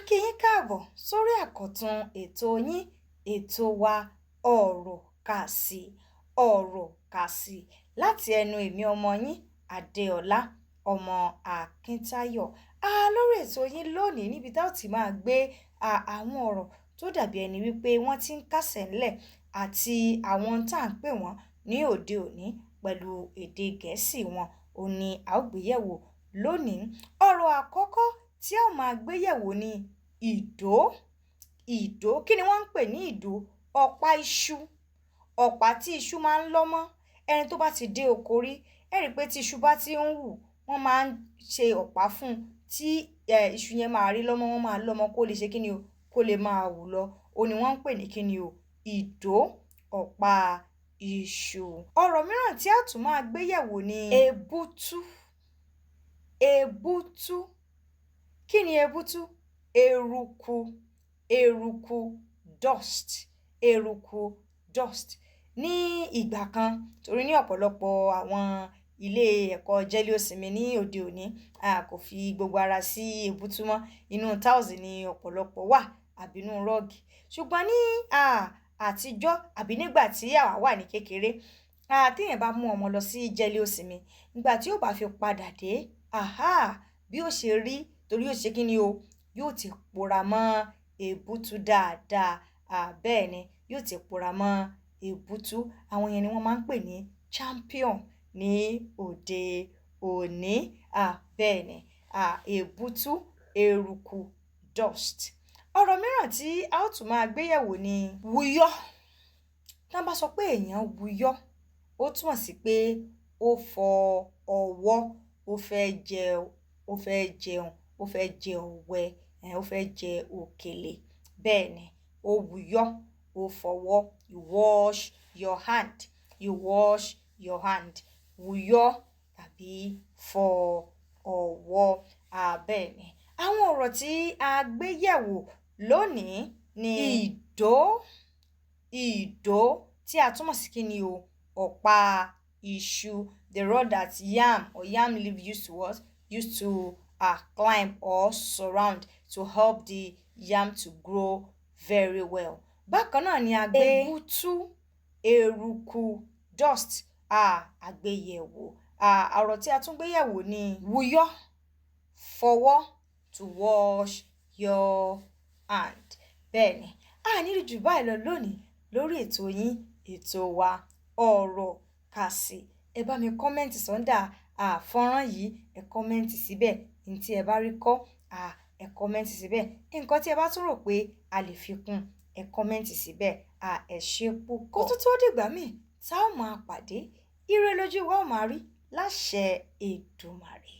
kí yín káàbọ̀ sórí àkọ́tún ètò yín ètò wa ọ̀rọ̀ kàsí ọ̀rọ̀ kàsí láti ẹnu èmi ọmọ yín Adéọlá ọmọ Akíntayọ̀. Lórí ètò yín lónìí níbi tá ó ti máa gbé àwọn ọ̀rọ̀ tó dàbí ẹni wípé wọ́n ti ń kásẹ̀ ńlẹ̀ àti àwọn tá à ń pè wọ́n ní òde òní pẹ̀lú èdè Gẹ̀ẹ́sì wọn òun ni a ó gbé yẹ̀wò lónìí. Ọ̀rọ̀ àkọ́kọ́ tí a ó máa gbé yẹ̀wò ni ìdó. Ìdó, kí ni wọ́n ń pè ní ìdó? Ọ̀pá iṣu, ọ̀pá tí iṣu máa ń lọ́ mọ́. Ẹni tó bá ti dé oko rí, ẹ rí i pé tí iṣu bá ti ń hù, wọ́n máa ń ṣe ọ̀pá fún un tí iṣu yẹn máa rí lọ́mọ, wọ́n máa lọ́mọ kó lè ṣe kí ni o, kó lè máa hù lọ. Òun ni wọ́n ń pè ní kí ni o, ìdó, ọ̀pá iṣu. Ọ̀rọ̀ mìíràn tí a tún máa gbé yẹ̀wò ni èbútú. Èbútú. Kí ni èbútú? Eruku, eruku, dust, eruku, dust. Ní ìgbà kan, torí ní ọ̀pọ̀lọpọ̀ àwọn ilé ẹ̀kọ́ jẹ́lé-òsinmi ní òde òní, a kò fi gbogbo ara sí èbútú mọ́. Inú táùsì ni ọ̀pọ̀lọpọ̀ wà àbí inú rọ́ọ̀gì. Ṣùgbọ́n ní àtijọ́ àbí nígbà tí àwa wà ní kékeré, téèyàn bá mú ọmọ lọ sí jẹ́lé-òsinmi, nígbà tí ó bá fi padà dé, bí ó ṣe rí, torí ó ṣe kí ni o, yóò ti pòórá mọ́ èbútú dáadáa. Bẹ́ẹ̀ ni, yóò ti pòórá mọ́ èbútú. Àwọn yẹn ni wọ́n máa ń pè ní champion ní òde òní. Bẹ́ẹ̀ ni, èbútú, eruku, dust. Ọ̀rọ̀ mìíràn tí a ó tún máa gbé yẹ̀wò ni wuyọ́. Tí wọ́n bá sọ pé èèyàn wuyọ́, ó túmọ̀ sí pé ó fọ ọwọ́, ó fẹ́ jẹun, ó fẹ́ jẹun, ó fẹ́ jẹ ọ̀wẹ́, ó fẹ́ jẹ òkèlè. Bẹ́ẹ̀ ni, ó wuyọ́, ó fọwọ́. You wash your hand. You wash your hand. Wuyọ́ tàbí fọ ọwọ́. Bẹ́ẹ̀ ni. Àwọn ọ̀rọ̀ tí a gbé yẹ̀wò lónìí ni ìdó. Ìdó tí a túmọ̀ sí kí ni o? Ọ̀pá iṣu. The rod that yam or yam leaf used to what? Used to climb or surround to help the yam to grow very well. Bákan náà ni a gbé èbútú, eruku, dust, àgbéyẹ̀wò. Ọ̀rọ̀ tí a tún gbé yẹ̀wò ni wuyọ́, fọwọ́, to wash your hand. Bẹ́ẹ̀ ni, a ní rí jù báyìí lọ lónìí lórí ètò yín ètò wa ọ̀rọ̀ kàsí. Ẹ bá mi kọ́mẹ́ǹtì sọ́ndà fọ́nrán yìí, ẹ kọ́mẹ́ǹtì síbẹ̀. Ní tí ẹ bá rí kọ́, ẹ kọ́mẹ́ǹtì síbẹ̀. Nǹkan tí ẹ bá tún rò pé a lè fi kún, ẹ kọ́mẹ́ǹtì síbẹ̀. Ẹ ṣé púpọ̀. Kó tó dìgbà míì tá ó máa pàdé, ire lójú wa ó máa rí láṣẹ Èdùmàrè.